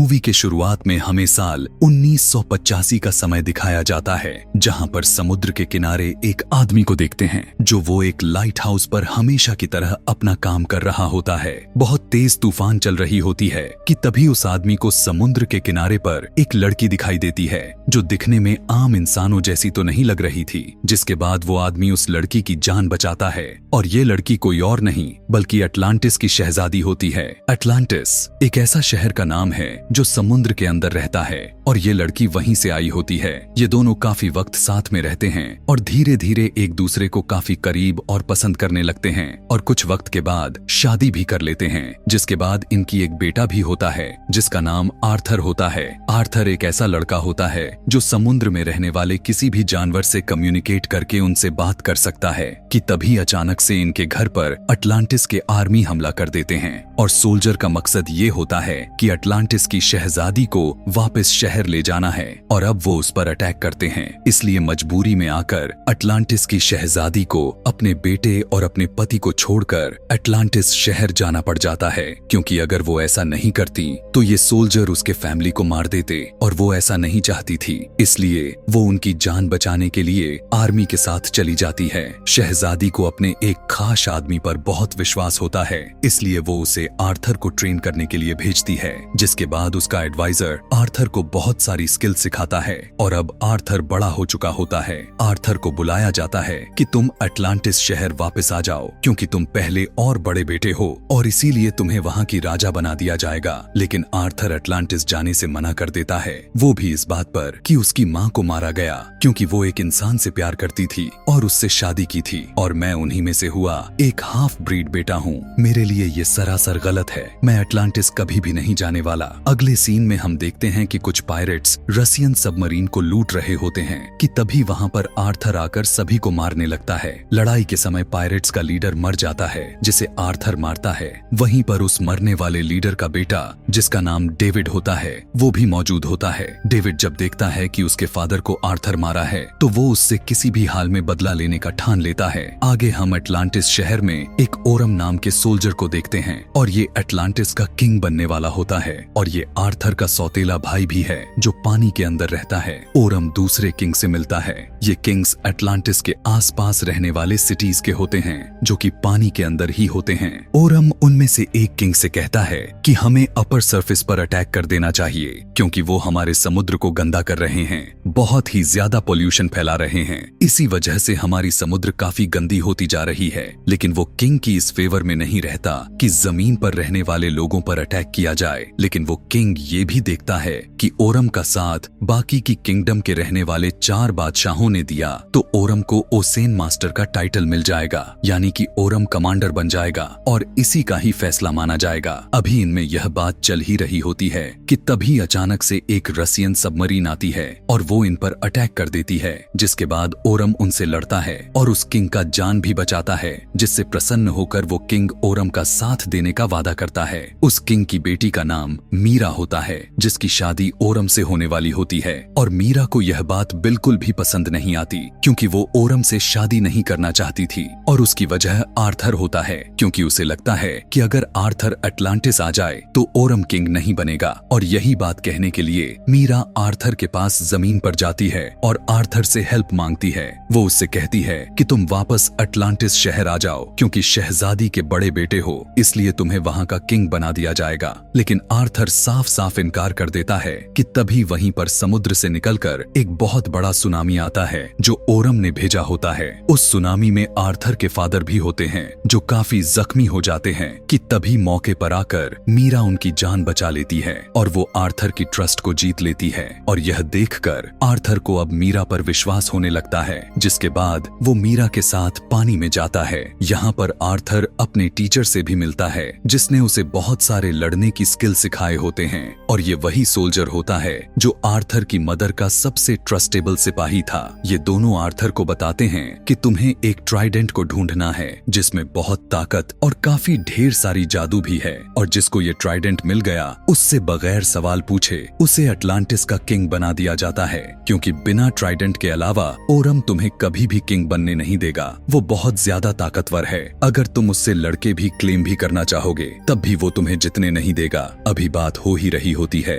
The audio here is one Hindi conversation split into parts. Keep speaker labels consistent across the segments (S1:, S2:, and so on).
S1: मूवी के शुरुआत में हमें साल 1985 का समय दिखाया जाता है, जहां पर समुद्र के किनारे एक आदमी को देखते हैं जो वो एक लाइट हाउस पर हमेशा की तरह अपना काम कर रहा होता है। बहुत तेज तूफान चल रही होती है कि तभी उस आदमी को समुद्र के किनारे पर एक लड़की दिखाई देती है जो दिखने में आम इंसानों जैसी तो नहीं लग रही थी। जिसके बाद वो आदमी उस लड़की की जान बचाता है और ये लड़की कोई और नहीं बल्कि अटलांटिस की शहजादी होती है। अटलांटिस एक ऐसा शहर का नाम है जो समुद्र के अंदर रहता है और ये लड़की वहीं से आई होती है। ये दोनों काफी वक्त साथ में रहते हैं और धीरे धीरे एक दूसरे को काफी करीब और पसंद करने लगते हैं और कुछ वक्त के बाद शादी भी कर लेते हैं। जिसके बाद इनकी एक बेटा भी होता है जिसका नाम आर्थर होता है। आर्थर एक ऐसा लड़का होता है जो समुद्र में रहने वाले किसी भी जानवर से कम्युनिकेट करके उनसे बात कर सकता है कि तभी अचानक से इनके घर पर अटलांटिस के आर्मी हमला कर देते हैं और सोल्जर का मकसद ये होता है कि अटलांटिस की शहजादी को वापस शहर ले जाना है और अब वो उस पर अटैक करते हैं। इसलिए मजबूरी में आकर अटलांटिस की शहजादी को अपने बेटे और अपने पति को छोड़कर अटलांटिस शहर जाना पड़ जाता है, क्योंकि अगर वो ऐसा नहीं करती तो ये सोल्जर उसके फैमिली को मार देते और वो ऐसा नहीं चाहती थी। इसलिए वो उनकी जान बचाने के लिए आर्मी के साथ चली जाती है। शहजादी को अपने एक खास आदमी पर बहुत विश्वास होता है, इसलिए वो उसे आर्थर को ट्रेन करने के लिए भेजती है। जिसके बाद उसका एडवाइजर आर्थर को बहुत सारी स्किल सिखाता है और अब आर्थर बड़ा हो चुका होता है। आर्थर को बुलाया जाता है कि तुम अटलांटिस शहर वापस आ जाओ, क्योंकि तुम पहले और बड़े बेटे हो और इसीलिए तुम्हें वहां की राजा बना दिया जाएगा। लेकिन आर्थर अटलांटिस जाने से मना कर देता है, वो भी इस बात पर कि उसकी माँ को मारा गया क्योंकि वो एक इंसान से प्यार करती थी और उससे शादी की थी और मैं उन्हीं में से हुआ एक हाफ ब्रीड बेटा हूँ। मेरे लिए ये सरासर गलत है, मैं अटलांटिस कभी भी नहीं जाने वाला। अगले सीन में हम देखते हैं कि कुछ पायरेट्स रसियन सबमरीन को लूट रहे होते हैं कि तभी वहां पर आर्थर आकर सभी को मारने लगता है। लड़ाई के समय पायरेट्स का लीडर मर जाता है जिसे आर्थर मारता है। वहीं पर उस मरने वाले लीडर का बेटा जिसका नाम डेविड होता है वो भी मौजूद होता है। डेविड जब देखता है कि उसके फादर को आर्थर मारा है तो वो उससे किसी भी हाल में बदला लेने का ठान लेता है। आगे हम अटलांटिस शहर में एक ओरम नाम के सोल्जर को देखते हैं और ये अटलांटिस का किंग बनने वाला होता है और ये आर्थर का सौतेला भाई भी है जो पानी के अंदर रहता है। ओरम दूसरे किंग से मिलता है। ये किंग्स अटलांटिस के आसपास रहने वाले सिटीज के होते हैं जो कि पानी के अंदर ही होते हैं। ओरम उनमें से एक किंग से कहता है कि हमें अपर सरफेस पर अटैक कर देना चाहिए क्योंकि वो हमारे समुद्र को गंदा कर रहे हैं, बहुत ही ज्यादा पोल्यूशन फैला रहे हैं। इसी वजह से हमारी समुद्र काफी गंदी होती जा रही है। लेकिन वो किंग की इस फेवर में नहीं रहता कि जमीन पर रहने वाले लोगों पर अटैक किया जाए। लेकिन वो किंग ये भी देखता है कि ओरम का साथ बाकी की किंगडम के रहने वाले 4 बादशाहों ने दिया तो ओरम को ओसेन मास्टर का टाइटल मिल जाएगा, यानी कि ओरम कमांडर बन जाएगा और इसी का ही फैसला माना जाएगा। अभी इनमें यह बात चल ही रही होती है कि तभी अचानक से एक रसियन सबमरीन आती है और वो इन पर अटैक कर देती है। जिसके बाद ओरम उनसे लड़ता है और उस किंग का जान भी बचाता है, जिससे प्रसन्न होकर वो किंग ओरम का साथ देने का वादा करता है। उस किंग की बेटी का नाम मीरा होता है जिसकी शादी ओरम से होने वाली होती है और मीरा को यह बात बिल्कुल भी पसंद नहीं आती क्योंकि वो ओरम से शादी नहीं करना चाहती थी और उसकी वजह आर्थर होता है, क्योंकि उसे लगता है कि अगर आर्थर अटलांटिस आ जाए तो ओरम किंग नहीं बनेगा। और यही बात कहने के लिए मीरा आर्थर के पास जमीन पर जाती है और आर्थर से हेल्प मांगती है। वो उससे कहती है कि तुम वापस अटलांटिस शहर आ जाओ क्योंकि शहजादी के बड़े बेटे हो, इसलिए तुम्हें वहां का किंग बना दिया जाएगा। लेकिन आर्थर साफ साफ इनकार कर देता है कि तभी वहीं पर समुद्र से निकलकर एक बहुत बड़ा सुनामी आता है जो ओरम ने भेजा होता है। उस सुनामी में आर्थर के फादर भी होते हैं जो काफी जख्मी हो जाते हैं कि तभी मौके पर आकर मीरा उनकी जान बचा लेती है और वो आर्थर की ट्रस्ट को जीत लेती है और यह देखकर आर्थर को अब मीरा पर विश्वास होने लगता है। जिसके बाद वो मीरा के साथ पानी में जाता है। यहाँ पर आर्थर अपने टीचर से भी मिलता है जिसने उसे बहुत सारे लड़ने की स्किल सिखाए होते हैं और ये वही सोल्जर होता है जो आर्थर की मदर का सबसे ट्रस्टेबल सिपाही था। ये दोनों आर्थर को बताते हैं कि तुम्हें एक ट्राइडेंट को ढूंढना है जिसमें बहुत ताकत और काफी ढेर सारी जादू भी है और जिसको ये ट्राइडेंट मिल गया उससे बगैर सवाल पूछे उसे अटलांटिस का किंग बना दिया जाता है, क्योंकि बिना ट्राइडेंट के अलावा ओरम तुम्हें कभी भी किंग बनने नहीं देगा। वो बहुत ज्यादा ताकतवर है, अगर तुम उससे लड़के भी क्लेम भी करना चाहोगे तब भी वो तुम्हें जितने नहीं देगा। अभी बात हो ही रही होती है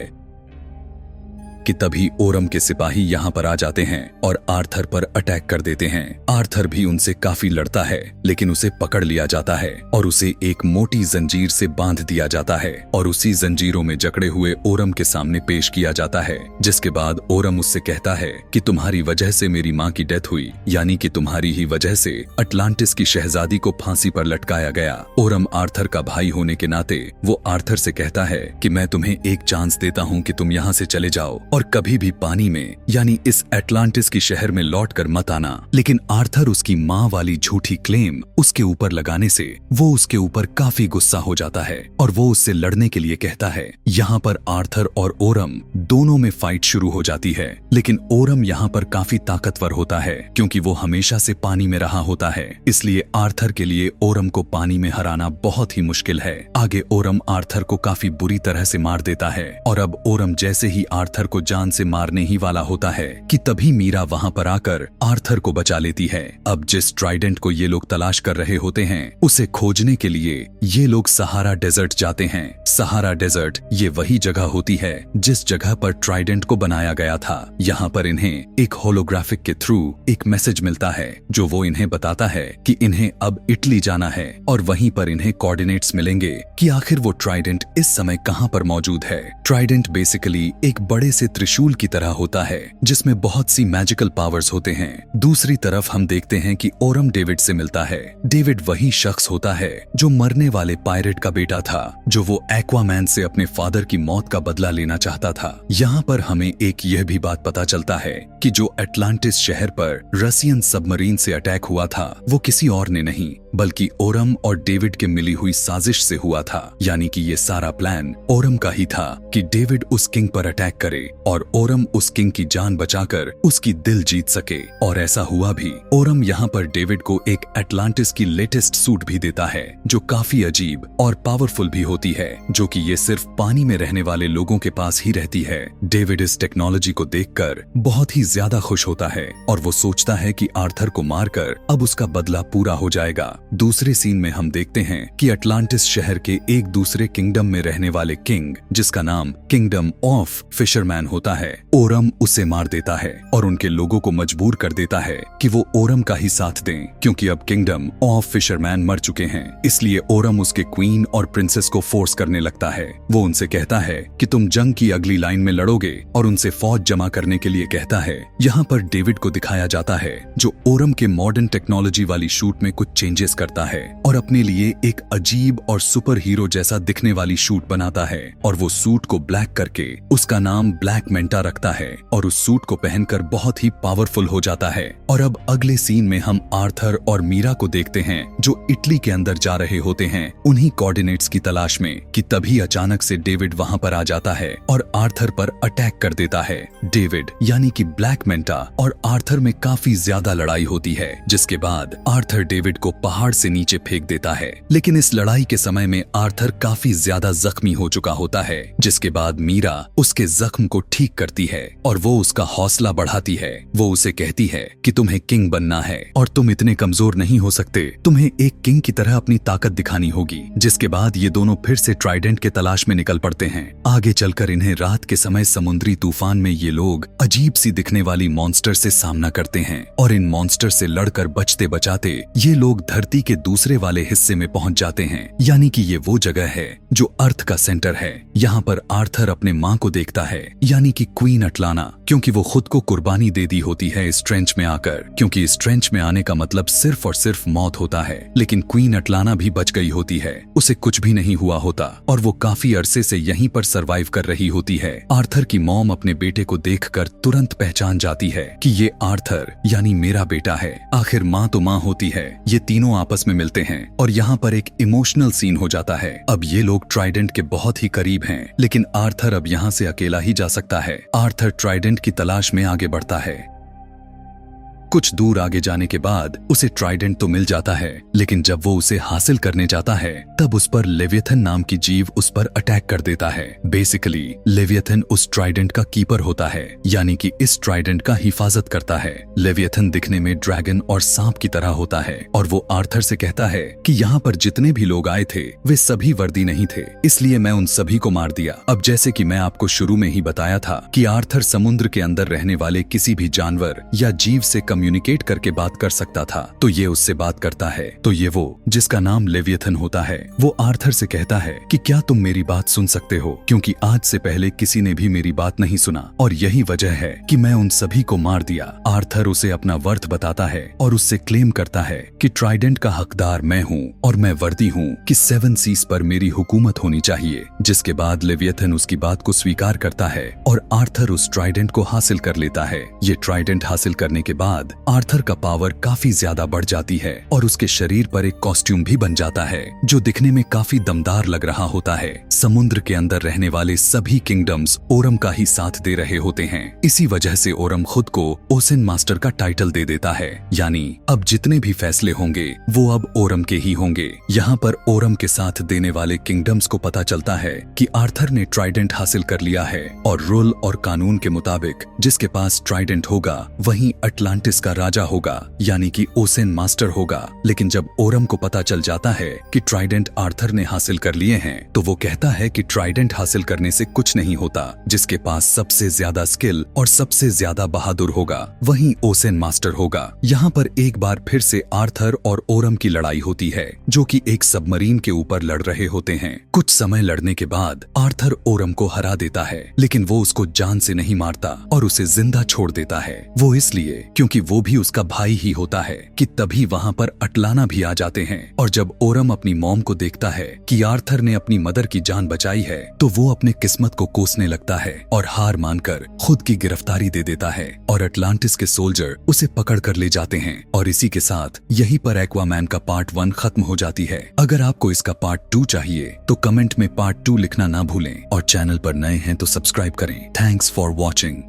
S1: कि तभी ओरम के सिपाही यहाँ पर आ जाते हैं और आर्थर पर अटैक कर देते हैं। आर्थर भी उनसे काफी लड़ता है, लेकिन उसे पकड़ लिया जाता है और उसे एक मोटी जंजीर से बांध दिया जाता है और उसी जंजीरों में जकड़े हुए ओरम के सामने पेश किया जाता है। जिसके बाद ओरम उससे कहता है कि तुम्हारी वजह से मेरी माँ की डेथ हुई, यानी कि तुम्हारी ही वजह से अटलांटिस की शहजादी को फांसी पर लटकाया गया। ओरम आर्थर का भाई होने के नाते वो आर्थर से कहता है कि मैं तुम्हें एक चांस देता हूँ कि तुम यहाँ से चले जाओ और कभी भी पानी में यानी इस अटलांटिस की शहर में लौट कर मत आना। लेकिन आर्थर उसकी माँ वाली झूठी क्लेम उसके ऊपर लगाने से वो उसके ऊपर काफी गुस्सा हो जाता है और वो उससे लड़ने के लिए कहता है। यहाँ पर आर्थर और ओरम दोनों में फाइट शुरू हो जाती है, लेकिन ओरम यहाँ पर काफी ताकतवर होता है क्योंकि वो हमेशा से पानी में रहा होता है, इसलिए आर्थर के लिए ओरम को पानी में हराना बहुत ही मुश्किल है। आगे ओरम आर्थर को काफी बुरी तरह से मार देता है और अब ओरम जैसे ही आर्थर को जान से मारने ही वाला होता है कि तभी मीरा वहाँ पर आकर आर्थर को बचा लेती है। अब जिस ट्राइडेंट को ये लोग तलाश कर रहे होते हैं उसे खोजने के लिए ये लोग सहारा डेजर्ट जाते हैं। सहारा डेजर्ट ये वही जगह होती है जिस जगह पर ट्राइडेंट को बनाया गया था। यहाँ पर इन्हें एक होलोग्राफिक के थ्रू एक मैसेज मिलता है जो वो इन्हें बताता है कि इन्हें अब इटली जाना है और वहीं पर इन्हें कोऑर्डिनेट्स मिलेंगे कि आखिर वो ट्राइडेंट इस समय कहाँ पर मौजूद है। ट्राइडेंट बेसिकली एक बड़े से त्रिशूल की तरह होता है जिसमें बहुत सी मैजिकल पावर्स होते हैं। दूसरी तरफ हम देखते हैं कि ओरम डेविड से मिलता है। डेविड वही शख्स होता है जो मरने वाले पायरेट का बेटा था, जो वो एक्वामैन से अपने फादर की मौत का बदला लेना चाहता था। यहाँ पर हमें एक यह भी बात पता चलता है कि जो अटलांटिस शहर पर रसियन सबमरीन से अटैक हुआ था वो किसी और ने नहीं बल्कि ओरम और डेविड के मिली हुई साजिश से हुआ था। यानी कि ये सारा प्लान ओरम का ही था कि डेविड उस किंग पर अटैक करे और ओरम उस किंग की जान बचाकर उसकी दिल जीत सके, और ऐसा हुआ भी। ओरम यहाँ पर डेविड को एक अटलांटिस की लेटेस्ट सूट भी देता है जो काफी अजीब और पावरफुल भी होती है, जो कि ये सिर्फ पानी में रहने वाले लोगों के पास ही रहती है। डेविड इस टेक्नोलॉजी को देखकर बहुत ही ज्यादा खुश होता है और वो सोचता है कि आर्थर को मारकर अब उसका बदला पूरा हो जाएगा। दूसरे सीन में हम देखते हैं कि अटलांटिस शहर के एक दूसरे किंगडम में रहने वाले किंग, जिसका नाम किंगडम ऑफ फिशरमैन होता है, ओरम उसे मार देता है और उनके लोगों को मजबूर कर देता है कि वो ओरम का ही साथ दें, क्योंकि अब किंगडम ऑफ फिशरमैन मर चुके हैं। इसलिए ओरम उसके क्वीन और प्रिंसेस को फोर्स करने लगता है। वो उनसे कहता है कि तुम जंग की अगली लाइन में लड़ोगे और उनसे फौज जमा करने के लिए कहता है। यहाँ पर डेविड को दिखाया जाता है जो ओरम के मॉडर्न टेक्नोलॉजी वाली शूट में कुछ चेंजेस करता है और अपने लिए एक अजीब और सुपर हीरो जैसा दिखने वाली शूट बनाता है, और वो सूट को ब्लैक करके उसका नाम ब्लैक मेंटा रखता है और उस सूट को पहनकर बहुत ही पावरफुल हो जाता है। और अब अगले सीन में हम आर्थर और मीरा को देखते हैं जो इटली के अंदर जा रहे होते हैं उन्हीं कोऑर्डिनेट्स की तलाश में, कि तभी अचानक से डेविड वहां पर आ जाता है और आर्थर पर अटैक कर देता है। डेविड यानी कि ब्लैक मेंटा और आर्थर में काफी ज्यादा लड़ाई होती है, जिसके बाद आर्थर डेविड को पहाड़ से नीचे फेंक देता है। लेकिन इस लड़ाई के समय में आर्थर काफी ज्यादा जख्मी हो चुका होता है, जिसके बाद मीरा उसके जख्म को ठीक करती है और वो उसका हौसला बढ़ाती है। वो उसे कहती है कि तुम्हें किंग बनना है और तुम इतने कमजोर नहीं हो सकते, तुम्हें एक किंग की तरह अपनी ताकत दिखानी होगी। जिसके बाद ये दोनों फिर से ट्राइडेंट के तलाश में निकल पड़ते हैं। आगे चलकर इन्हें रात के समय समुद्री तूफान में ये लोग अजीब सी दिखने वाली मॉन्स्टर से सामना करते हैं और इन मॉन्स्टर से लड़कर बचते बचाते ये लोग धरती के दूसरे वाले हिस्से में पहुंच जाते हैं। यानी कि ये वो जगह है जो अर्थ का सेंटर है। यहाँ पर आर्थर अपने माँ को देखता है, यानी कि क्वीन अटलाना, क्योंकि वो खुद को कुर्बानी दे दी होती है इस ट्रेंच में आकर, क्योंकि इस ट्रेंच में आने का मतलब सिर्फ और सिर्फ मौत होता है। लेकिन क्वीन अटलाना भी बच गई होती है, उसे कुछ भी नहीं हुआ होता और वो काफी अरसे से यहीं पर सरवाइव कर रही होती है। आर्थर की मॉम अपने बेटे को देखकर तुरंत पहचान जाती है कि ये आर्थर यानी मेरा बेटा है। आखिर माँ तो माँ होती है। ये तीनों आपस में मिलते हैं और यहाँ पर एक इमोशनल सीन हो जाता है। अब ये लोग ट्राइडेंट के बहुत ही करीब हैं, लेकिन आर्थर अब यहाँ से अकेला ही जा सकता है। आर्थर ट्राइडेंट की तलाश में आगे बढ़ता है। कुछ दूर आगे जाने के बाद उसे ट्राइडेंट तो मिल जाता है, लेकिन जब वो उसे हासिल करने जाता है तब उस पर लेवियथन नाम की जीव उस पर अटैक कर देता है। बेसिकली लेवियथन उस ट्राइडेंट का कीपर होता है, यानी कि इस ट्राइडेंट का हिफाजत करता है। लेवियथन दिखने में ड्रैगन और सांप की तरह होता है और वो आर्थर से कहता है कि यहाँ पर जितने भी लोग आए थे वे सभी वर्दी नहीं थे, इसलिए मैं उन सभी को मार दिया। अब जैसे कि मैं आपको शुरू में ही बताया था कि आर्थर समुद्र के अंदर रहने वाले किसी भी जानवर या जीव से कम्युनिकेट करके बात कर सकता था, तो ये उससे बात करता है। तो ये वो जिसका नाम लेवियथन होता है वो आर्थर से कहता है कि क्या तुम मेरी बात सुन सकते हो, क्योंकि आज से पहले किसी ने भी मेरी बात नहीं सुना और यही वजह है कि मैं उन सभी को मार दिया। आर्थर उसे अपना वर्थ बताता है और उससे क्लेम करता है कि ट्राइडेंट का हकदार मैं हूँ और मैं वर्दी हूँ कि 7 सीज पर मेरी हुकूमत होनी चाहिए। जिसके बाद लेवियथन उसकी बात को स्वीकार करता है और आर्थर उस ट्राइडेंट को हासिल कर लेता है। ये ट्राइडेंट हासिल करने के बाद आर्थर का पावर काफी ज्यादा बढ़ जाती है और उसके शरीर पर एक कॉस्ट्यूम भी बन जाता है जो दिखने में काफी दमदार लग रहा होता है। समुद्र के अंदर रहने वाले सभी किंगडम्स ओरम का ही साथ दे रहे होते हैं। इसी वजह से ओरम खुद को ओसेन मास्टर का टाइटल दे देता है, यानी अब जितने भी फैसले होंगे वो अब ओरम के ही होंगे। यहाँ पर ओरम के साथ देने वाले किंगडम्स को पता चलता है कि आर्थर ने ट्राइडेंट हासिल कर लिया है और रूल और कानून के मुताबिक जिसके पास ट्राइडेंट होगा वहीं अटलांटिस का राजा होगा, यानी कि ओसेन मास्टर होगा। लेकिन जब ओरम को पता चल जाता है कि ट्राइडेंट आर्थर ने हासिल कर लिए हैं तो वो कहता है कि ट्राइडेंट हासिल करने से कुछ नहीं होता, जिसके पास सबसे ज्यादा स्किल और सबसे ज्यादा बहादुर होगा वहीं ओसेन मास्टर होगा। यहाँ पर एक बार फिर से आर्थर और ओरम की लड़ाई होती है जो कि एक सबमरीन के ऊपर लड़ रहे होते हैं। कुछ समय लड़ने के बाद आर्थर ओरम को हरा देता है, लेकिन वो उसको जान से नहीं मारता और उसे जिंदा छोड़ देता है। वो इसलिए क्योंकि वो भी उसका भाई ही होता है कि तभी वहाँ पर अटलाना भी आ जाते हैं। और जब ओरम अपनी मॉम को देखता है कि आर्थर ने अपनी मदर की जान बचाई है तो वो अपने किस्मत को कोसने लगता है और हार मानकर खुद की गिरफ्तारी दे देता है और अटलांटिस के सोल्जर उसे पकड़ कर ले जाते हैं। और इसी के साथ यहीं पर एक्वामैन का पार्ट 1 खत्म हो जाती है। अगर आपको इसका पार्ट 2 चाहिए तो कमेंट में पार्ट 2 लिखना ना भूलें और चैनल पर नए हैं तो सब्सक्राइब करें। Thanks for watching.